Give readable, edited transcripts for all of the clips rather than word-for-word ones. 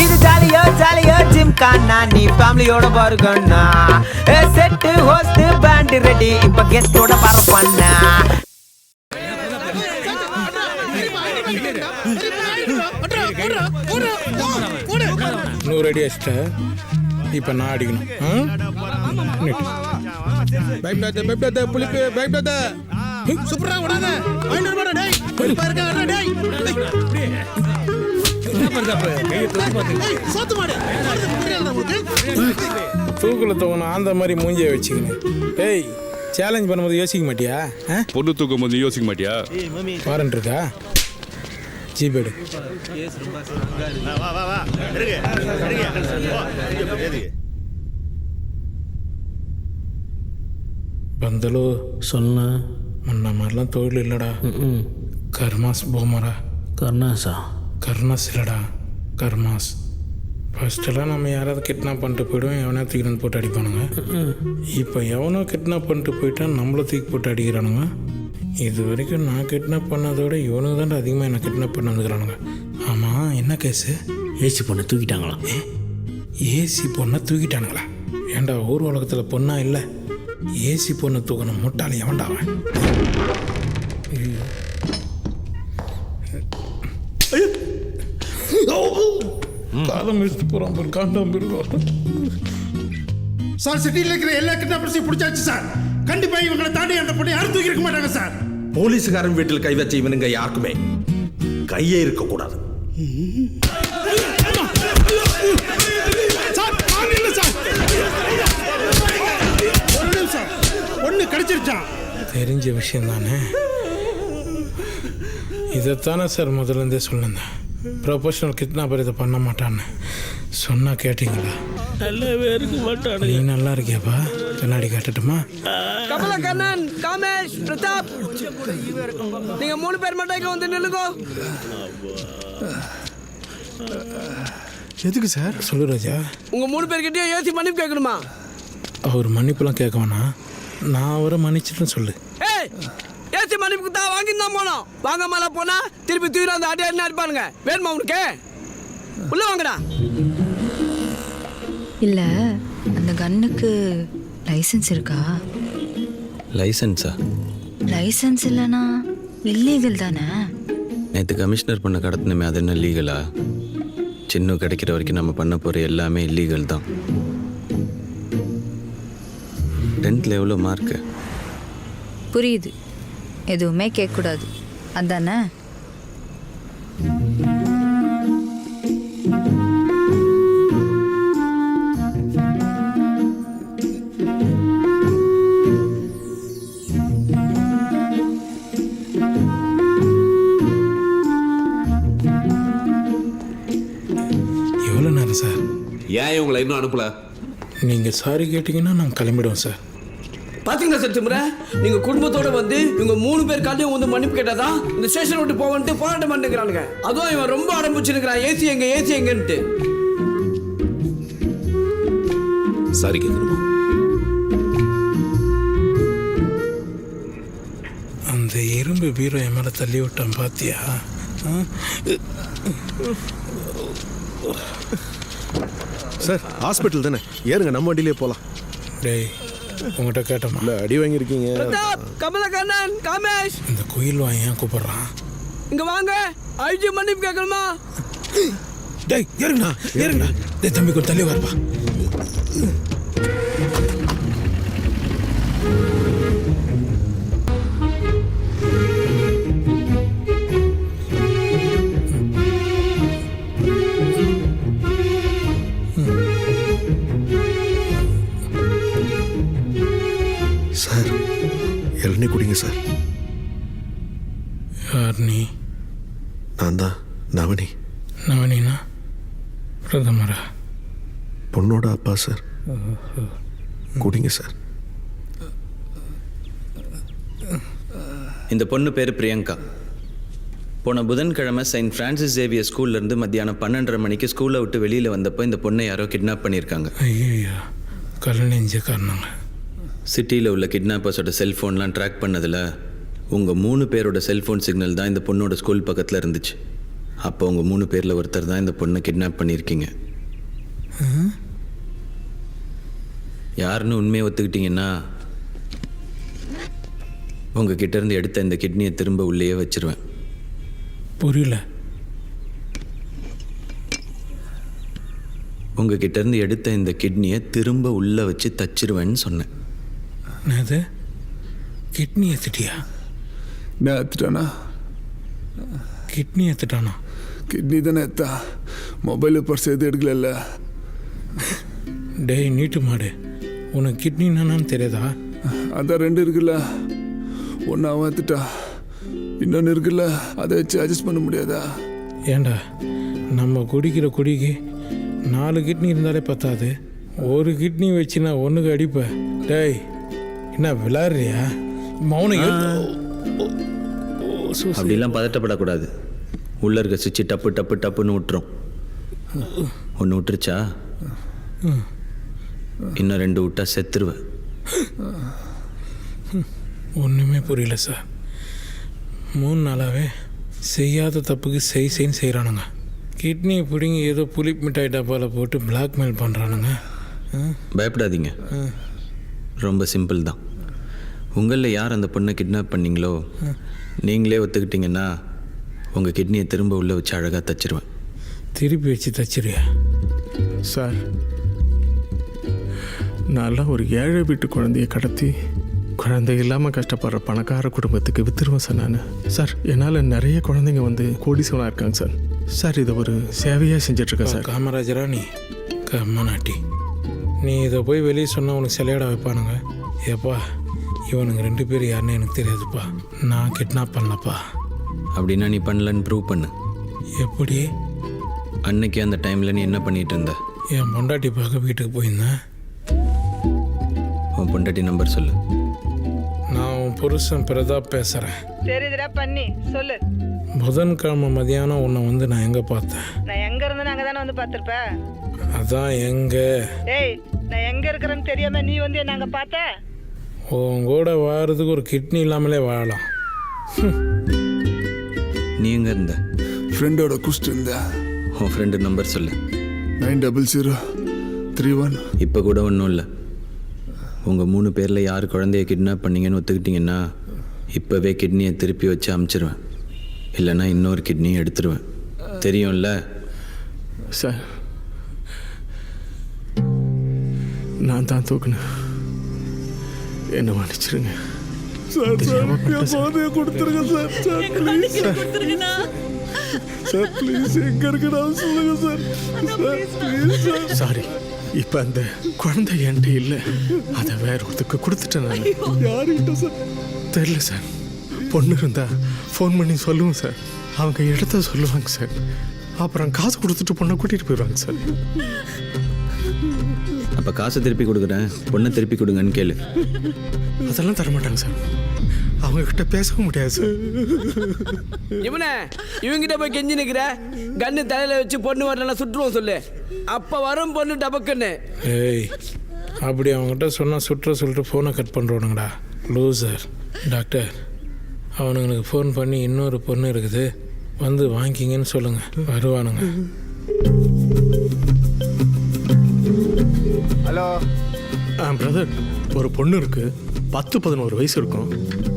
இது ஜாலியோ ஜாலியோ ஜிம் கானா நீ ஃபேமிலியோட பாருங்கண்ணா செட் ஹோஸ்ட் பேண்ட் ரெடி இப்ப கெஸ்டோட பரப்பண்ணா நூறு அடி அடிச்சிட்ட இப்போ நான் அடிக்கணும். பயப்படாத புளிப்பு பயப்படாத. சூப்பரா விடாத. தூக்குல தூக்கணும் அந்த மாதிரி மூஞ்சியை வச்சுக்கணும். ஏய் சேலஞ்ச் பண்ணும்போது யோசிக்க மாட்டியா? பொண்ணு தூக்கும் போது யோசிக்க மாட்டியா? வாரண்ட் இருக்கா? ஜிபேடு பந்தலோ சொன்ன முன்ன மாதிரிலாம் தொழில் இல்லைடா. கர்மாஸ் போமரா. கர்ணாஸா? கர்ணாஸ் இல்லைடா, கர்மாஸ். ஃபர்ஸ்டெல்லாம் நம்ம யாராவது கிட்னாப் பண்ணிட்டு போய்டுவோம், எவனா தூக்கி வந்து போட்டு அடிப்பானுங்க. இப்போ எவனோ கிட்னாப் பண்ணிட்டு போயிட்டான், நம்மளை தூக்கி போட்டு அடிக்கிறானுங்க. இது வரைக்கும் நான் கிட்னாப் பண்ணதோட இவனுக்கு தான் அதிகமாக என்னை கிட்னாப் பண்ண வந்துக்கிறானுங்க. ஆமாம், என்ன கேஸு? ஏசி பொண்ணை தூக்கிட்டாங்களா? ஏசி பொண்ணை தூக்கிட்டானுங்களா? ஏன்டா ஊர் உலகத்தில் பொண்ணா இல்லை? ஏசி பொண்ணை தூக்கணும் முட்டாளி எவன்டா அவன்? காலம் எடுத்து போகிறான் காண்டாம் இருக்கும். சார் சிட்டியில் இருக்கிற எல்லா கிட்னாப்பர்ஸையும் பிடிச்சாச்சு சார். கண்டிப்பா இவங்களை தாண்டி அந்த பொண்ணை யாரும் தூக்கி இருக்க மாட்டாங்க சார். போலீஸுக்காரன் வீட்டில் கை வச்ச இவனுங்க யாருக்குமே கையே இருக்கக்கூடாது. ஒண்ணு கிடைச்சிருச்சான். தெரிஞ்ச விஷயம் தானே. இதைத்தானே சார் முதலேருந்தே சொல்லியிருந்தேன். ப்ரொஃபஷனல் கிட்னாப்பர் இதை பண்ண மாட்டான்னு சொன்னா கேட்டீங்களா? நல்லாவே இருக்க மாட்டானு. நீ நல்லா இருக்கியாப்பா? கண்ணாடி காட்டட்டுமா? கமலக்கண்ணன், காமேஷ், பிரதாப், நீங்க 3 பேர் மட்டும் இங்க வந்து நில்லுங்க. எதுக்கு சார்? சொல்லு ராஜா. உங்க 3 பேர்கிட்டயும் ஏசி மன்னிப்பு கேட்கணுமா? அவர் மன்னிப்புலாம் கேட்க வேணாம், நான் அவரை மன்னிச்சிட்டேன்னு சொல்லு. ஏய், ஏசி மன்னிப்புக்கு தான் வாங்கி தான் போனோம். வாங்க மேல போனா திருப்பி தூர அந்த அடி அடி அடிப்பானுங்க. வேணுமா உனக்கு? உள்ள வாங்கடா. இல்ல அந்த கன்னுக்கு லைசென்ஸ் இருக்கா? லைசன்ஸா? லைசென்ஸ் இல்லைன்னா இல்லீகல் தானே. நேற்று கமிஷனர் பண்ண கடத்தினமே அது என்ன லீகலா? சின்ன கிடைக்கிற வரைக்கும் நம்ம பண்ண போகிற எல்லாமே இல்லீகல் தான். 10th எவ்வளோ மார்க்கு? புரியுது, எதுவுமே கேட்கக்கூடாது அதானே. எவ்வளோ நேரம் சார்? ஏன் இவங்களை இன்னும் அனுப்பல? நீங்கள் சாரி கேட்டிங்கன்னா நாங்கள் கிளம்பிடுவோம் சார். பாத்தீங்களா சார் திமுற? நீங்க குடும்பத்தோட வந்து இவங்க 3 பேர் காலையும் வந்து மன்னிப்பு கேட்டாதான் இந்த ஸ்டேஷன் விட்டு போவன்ட்டு போராட்ட மாட்டேங்கிறானுங்க. அதுவும் இவன் ரொம்ப ஆரம்பிச்சிருக்கிறான், ஏசி எங்கன்ட்டு. சாரி கேட்கணுமா? அந்த இரும்பு பீரோ என் மேலே தள்ளி விட்டான் பாத்தியா? சார் ஹாஸ்பிட்டல் தானே, ஏறுங்க நம்ம வண்டியிலே போகலாம். டேய் உங்கள்கிட்ட கேட்டோமா? இல்லை அடி வாங்கியிருக்கீங்க. பிரதாப், கமலக்கண்ணன், காமேஷ், இந்த குயில் வாங்க ஏன் கூப்பிட்றான்? இங்க வாங்க. ஐஜி மன்னிப்பு கேட்கணுமா? டேய் ஏறுங்கண்ணா ஏறுங்கண்ணா. டேய் தம்பி கொஞ்சம் தள்ளி வரப்பா. சார் இளநீ குடிங்க சார். யார் நீ? நான் தான் நவனி. நவனினா பிரதமரா? பொண்ணோட அப்பா சார். குடிங்க சார். இந்த பொண்ணு பேர் பிரியங்கா. போன புதன்கிழமை செயின்ட் ஃப்ரான்சிஸ் சேவியர் ஸ்கூல்லேருந்து மத்தியானம் 12:30 மணிக்கு ஸ்கூலை விட்டு வெளியில் வந்தப்போ இந்த பொண்ணை யாரோ கிட்னாப் பண்ணியிருக்காங்க. ஐயோ கல்லணைஞ்சக்காரனாங்க. சிட்டியில் உள்ள கிட்னாப்பர்ஸோட செல்ஃபோன்லாம் ட்ராக் பண்ணதில் உங்கள் 3 பேரோட செல்ஃபோன் சிக்னல் தான் இந்த பொண்ணோட ஸ்கூல் பக்கத்தில் இருந்துச்சு. அப்போ உங்கள் 3 பேரில் ஒருத்தர் தான் இந்த பொண்ணை கிட்னாப் பண்ணியிருக்கீங்க. யாருன்னு உண்மையை ஒத்துக்கிட்டீங்கன்னா உங்ககிட்ட இருந்து எடுத்த இந்த கிட்னியை திரும்ப உள்ளேயே வச்சிருவேன். புரியல. உங்ககிட்ட இருந்து எடுத்த இந்த கிட்னியை திரும்ப உள்ளே வச்சு தச்சிருவேன்னு சொன்னேன். என்னது? கிட்னி ஏற்றுட்டியா? நான் எடுத்துட்டானா? கிட்னி ஏற்றுட்டானா? கிட்னி தானே எத்தா, மொபைல் பர்ஸ் எதுவும் எடுக்கல. டேய் நீட்டு மாடு, உனக்கு கிட்னி என்னன்னு தெரியாதா? அதான் 2 இருக்குல்ல, ஒன்று அவன் எடுத்துட்டா, இன்னொன்று இருக்குல்ல, அதை வச்சு அட்ஜஸ்ட் பண்ண முடியாதா? ஏண்டா நம்ம குடிக்கிற குடிக்கு 4 கிட்னி இருந்தாலே பத்தாது, ஒரு கிட்னி வச்சு நான் ஒன்றுக்கு அடிப்பேன். டேய் என்ன விளாட்றியா? மௌனம். அப்படிலாம் பதட்டப்படக்கூடாது. உள்ளே இருக்க சுவிட்சு டப்பு டப்பு டப்புன்னு விட்டுரும். ஒன்று விட்டுருச்சா, இன்னும் 2 விட்டா செத்துருவேன். ஒன்றுமே புரியல சார். 3 நாளாகவே செய்யாத தப்புக்கு செய்ன்னு செய்கிறானுங்க. கிட்னி பிடிங்கி ஏதோ புளிப்பு மிட்டாய் டப்பாவில் போட்டு பிளாக்மெயில் பண்ணுறானுங்க. பயப்படாதீங்க, ரொம்ப சிம்பிள் தான். உங்களில் யார் அந்த பொண்ணை கிட்னாப் பண்ணீங்களோ நீங்களே ஒத்துக்கிட்டீங்கன்னா உங்கள் கிட்னியை திரும்ப உள்ளே வச்சு அழகாக தச்சிருவேன். திருப்பி வச்சு தச்சிருவியா? சார், நான்லாம் ஒரு ஏழை வீட்டு குழந்தைய கடத்தி குழந்தை இல்லாமல் கஷ்டப்படுற பணக்கார குடும்பத்துக்கு வித்துருவேன் சார் நான். சார், என்னால் நிறைய குழந்தைங்க வந்து கோடீஸ்வரனாக இருக்காங்க சார். சார், இதை ஒரு சேவையாக செஞ்சிட்ருக்கேன் சார். காமராஜரா நீ கம்மநாட்டி, நீ இதை போய் வெளியே சொன்னால் உனக்கு சிலையாட வைப்பானுங்க. ஏப்பா இவனுங்க 2 பேர் யாருன்னு எனக்கு தெரியாதுப்பா, நான் கிட்னாப் பண்ணலப்பா. அப்படின்னா நீ பண்ணலன்னு ப்ரூவ் பண்ணு. எப்படி? அன்னைக்கு அந்த டைமில் நீ என்ன பண்ணிகிட்டு இருந்த? என் பொண்டாட்டி பார்க்க வீட்டுக்கு போயிருந்தேன். உன் பொண்டாட்டி நம்பர் சொல்லு. நான் உன் புருஷன் பிரதாப் பேசுகிறேன். தெரியுதுடா பண்ணி சொல்லு. புதன்கிழமை மதியானம் உன்னை வந்து நான் எங்கே பார்த்தேன்? நான் எங்க இருந்தேன்னு அங்கே தானே வந்து பார்த்துருப்பேன். அதான் எங்கே? ஏய், நான் எங்க இருக்கிறேன்னு தெரியாம நீ வந்து என்ன அங்கே பார்த்த? உன் கூட வாழறதுக்கு ஒரு கிட்னி இல்லாமலே வாழலாம். நீ எங்கே இருந்த? ஃப்ரெண்டோட குஸ்ட் இருந்த. உன் ஃப்ரெண்டு நம்பர் சொல்லு. 90031. இப்போ கூட ஒன்றும் இல்லை. உங்கள் 3 பேரில் யார் குழந்தைய கிட்னாப் பண்ணீங்கன்னு ஒத்துக்கிட்டிங்கன்னா இப்போவே கிட்னியை திருப்பி வச்சு அமுச்சிருவேன். இல்லைன்னா இன்னொரு கிட்னியை எடுத்துருவேன். தெரியும்ல? சார், நான் தான் தூக்குனேன், என்ன மன்னிச்சிருங்க சார். கொடுத்துருங்க sir. Sir please sir, please எங்க இருக்குடா சொல்லுங்க sir. Sir please sir. Sorry, இப்போ அந்த குழந்தை என்கிட்ட இல்லை, அதை வேற ஒருத்துக்கு கொடுத்துட்டேன் நான். யாருக்கிட்ட சார் தெரியல சார். பொண்ணு இருந்தா ஃபோன் பண்ணி சொல்லுவோம் சார், அவங்க இடத்த சொல்லுவாங்க சார். அப்புறம் காசு கொடுத்துட்டு பொண்ணை கூட்டிகிட்டு போயிடுவாங்க சார். அப்போ காசை திருப்பி கொடுக்குறேன், பொண்ணை திருப்பி கொடுங்கன்னு கேளு. அதெல்லாம் தரமாட்டாங்க சார், அவங்க கிட்ட பேசவும் முடியாது சார். இவங்கிட்ட போய் கெஞ்சி நிற்கிற, கண்ணு தலையில வச்சு பொண்ணு வரலாம் சுற்றுவோம் சொல்லு. அப்ப வரும் பொண்ணு டபக்குன்னு. ஏய், அப்படி அவங்ககிட்ட சொன்னால் சொல்லிட்டு ஃபோனை கட் பண்ணுறோனுங்கடா லூசர். டாக்டர், அவனுங்களுக்கு ஃபோன் பண்ணி இன்னொரு பொண்ணு இருக்குது வந்து வாங்கிக்கிங்கன்னு சொல்லுங்கள், வருவானுங்க. ஹலோ பிரதர், ஒரு பொண்ணு இருக்கு, 10-11 வயசு இருக்கும்,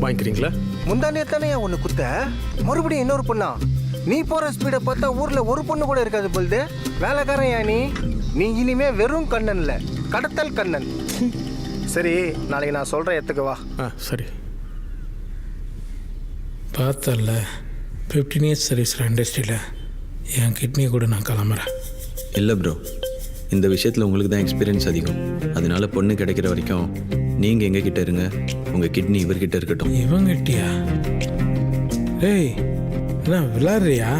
வாங்கிக்கிறீங்களா? முந்தானே தானே ஒன்று குத்த, மறுபடியும் இன்னொரு பொண்ணா? நீ போகிற ஸ்பீடை பார்த்தா ஊரில் ஒரு பொண்ணு கூட இருக்காது பொழுது. வேலைக்காரன் யா நீ இனிமே வெறும் கண்ணன் இல்லை, கடத்தல் கண்ணன். சரி, நாளைக்கு நான் சொல்கிறேன், எத்துக்கு வா. சரி. பார்த்தல 15 இயர்ஸ் சர்வீஸ் இண்டஸ்ட்ரியில் என் கிட்னி கூட நான் கிளம்புறேன். இல்லை ப்ரோ, இந்த விஷயத்தில் உங்களுக்கு தான் எக்ஸ்பீரியன்ஸ் அதிகம். அதனால பொண்ணு கிடைக்கிற வரைக்கும் நீங்கள் எங்ககிட்ட இருங்க, உங்கள் கிட்னி இவர்கிட்ட இருக்கட்டும். இவங்கிட்டியா? டேய், என்ன விளாட்றியா?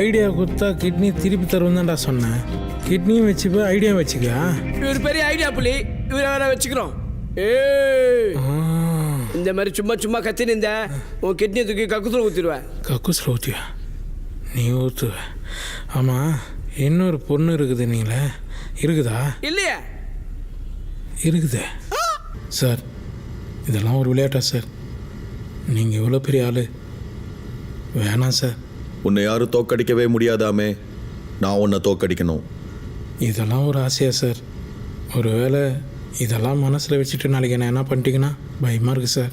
ஐடியா கொடுத்தா கிட்னி திருப்பி தருவோம் தான்டா சொன்னேன். கிட்னியும் வச்சுப்போ ஐடியா வச்சுக்கா. இவர் பெரிய ஐடியா புள்ளி, இவரை வேற வச்சுக்கிறோம். இந்த மாதிரி சும்மா கத்தின்னு இருந்த உன் கிட்னி தூக்கி கக்குசுல ஊற்றிடுவேன். கக்குசுல ஊற்றியா? நீ ஊற்றுவ. ஆமாம், இன்னொரு பொண்ணு இருக்குது நீங்களே, இருக்குதா? இல்லையா? இருக்குதே சார். இதெல்லாம் ஒரு விளையாட்டா சார்? நீங்கள் இவ்வளோ பெரிய ஆள். வேணாம் சார், உன்னை யாரும் தோக்கடிக்கவே முடியாதாமே, நான் உன்னை தோக்கடிக்கணும். இதெல்லாம் ஒரு ஆசையா சார்? ஒருவேளை இதெல்லாம் மனசில் வச்சுட்டு நாளைக்கு என்ன பண்ணிட்டீங்கன்னா பயமாக இருக்குது சார்.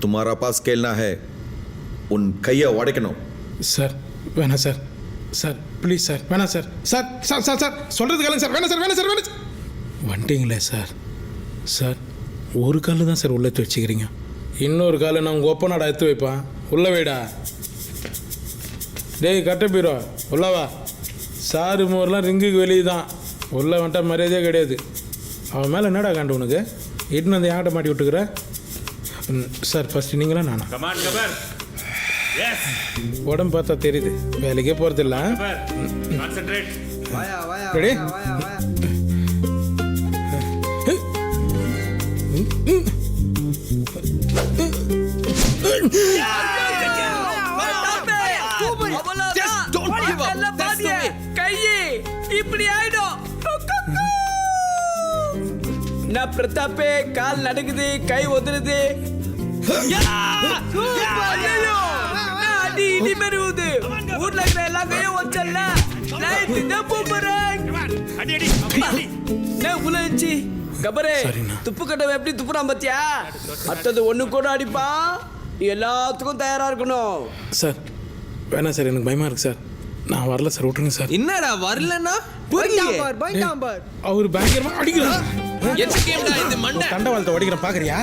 துமாரா பாஸ் கேள்னா ஹே, உன் கையை உடைக்கணும். சார் வேணாம் சார். சார் ப்ளீஸ் சார், வேணாம் sir. Sir sir sir sir சொல்கிறது கேளுங்க சார். வேணாம் சார், வேணாம் சார், வேணாம் சார். வந்துட்டீங்களே சார். சார் ஒரு கால் தான் சார் உள்ளே வச்சுக்கிறீங்க, இன்னொரு கால் நான் உங்கள் ஒப்பனாடா எடுத்து வைப்பான். உள்ள வைடா. டேய் கட்ட பீரோ உள்ளவா. சாரு மோர்லாம் ரிங்குக்கு வெளியே தான், உள்ளே வந்துட்டா மரியாதையே கிடையாது. அவன் மேலே என்னடா காண்டு உனக்கு? இட்டுன்னு வந்து யார்கிட்ட மாட்டி விட்டுக்கிற? சார் ஃபஸ்ட்டு நீங்களா நானா? உடம்பு பார்த்தா தெரியுது, வேலைக்கே போகிறது இல்லை. ரெடி? இப்படி ஆயிடும். நான் பிரதாப்பே, கால் நடுக்குது, கை ஒதுருது. அடி இடி மெருவுது. ஊர்ல இருக்கிற எல்லா கையும் வச்சல்ல. உலச்சி கபரே துப்பு கட்டவன் எப்படி துப்புறான் பத்தியா? அடுத்தது ஒண்ணு கூட அடிப்பா. எல்லாத்துக்கும் தயாரா இருக்கணும். சார் வேணாம் சார், எனக்கு பயமா இருக்கு சார். நான் வரல சார், விட்டுருங்க சார். என்னடா வரலன்னா அவர் பயங்கரமா அடிக்கிறார். தண்டவாளத்தை உடைக்கிறேன் பாக்குறியா?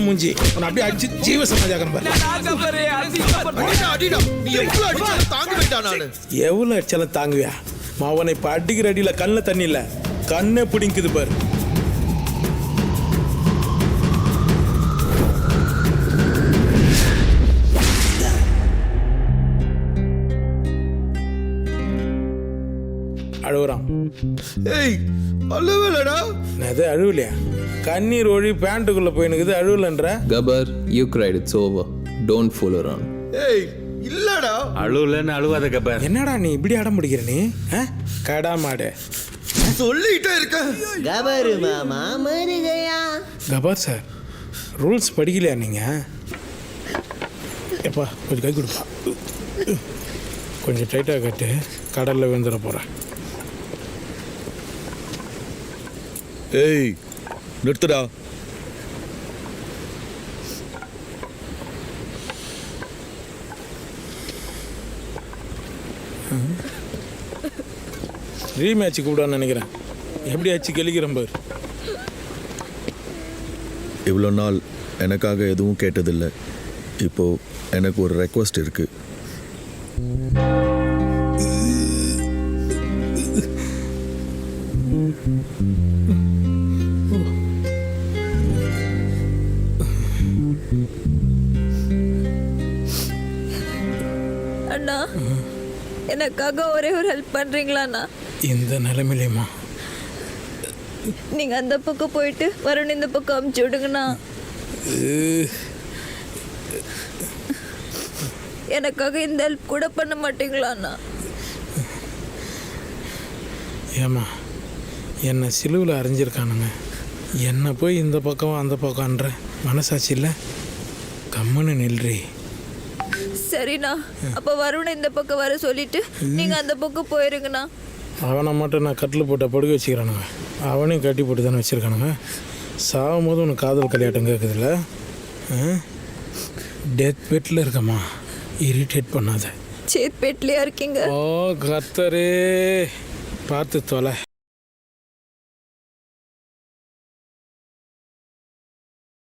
மூஞ்சி அப்படியே அடிச்சு ஜீவ சமாஜாக்கிறேன். எவ்வளவு அடிச்சாலும் தாங்குவியா? மாவனை இப்ப அடிக்கிற அடியில கண்ணுல தண்ணி இல்ல, கண்ணே பிடிக்குது பாரு. அழுகுறான். அழுவலையா? கண்ணீர் ஒழி பேண்ட்டுக்குள்ள போயினுக்குது, அழுவலன்ற. கபர், you cried, it's over, don't fool around. இல்லடா அழுவலன்னு அழுவாத கபர். என்னடா நீ இப்படி அடம் பிடிக்கிற? நீ கடா மாடு சொல்லிட்டே இருக்க. கபரு மாமா மருகையா. கபார் சார், ரூல்ஸ் படிக்கலையா நீங்க? எப்பா கொஞ்சம் கை கொடுப்பா, கொஞ்சம் டைட்டாக கட்டு, கடலில் விழுந்துட போகிறேன். ஏய் நிறுத்துடா. ரீமேட்ச் கூப்பிடான்னு நினைக்கிறேன். எப்படி ஆச்சு கெளிக்கிறேன் பாரு. இவ்வளோ நாள் எனக்காக எதுவும் கேட்டதில்லை. இப்போ எனக்கு ஒரு ரெக்வஸ்ட் இருக்கு. அண்ணா, எனக்காக ஒரே ஒரு ஹெல்ப் பண்றீங்களா அண்ணா? இந்த நிலைமையிலேயுமா? நீங்க அந்த பக்கம் போயிட்டு வருண் இந்த பக்கம் அமுச்சு விடுங்கண்ணா. எனக்காக இந்த ஹெல்ப் கூட பண்ண மாட்டீங்களா அண்ணா? ஏமா, என்னை சிலுவில் அரைஞ்சிருக்கானுங்க, என்னை போய் இந்த பக்கம் அந்த பக்கம்ன்ற மனசாட்சி இல்லை. கம்முன்னு நில்றி. சரிண்ணா, அப்போ வருண் இந்த பக்கம் வர சொல்லிட்டு நீங்க அந்த பக்கம் போயிருங்கண்ணா. அவனை மட்டும் நான் கட்டில் போட்ட படுக்க வச்சுக்கிறானுங்க, அவனையும் கட்டி போட்டு தானே வச்சுருக்கானுங்க. சாகும் போது உனக்கு காதல் கல்யாட்டம் கேட்குதுல்ல? டெத் பெட்டில் இருக்கம்மா, இரிட்டேட் பண்ணாத. சேத் பெட்லையா இருக்கீங்க? ஓ கர்த்தரே, பார்த்து தொலை.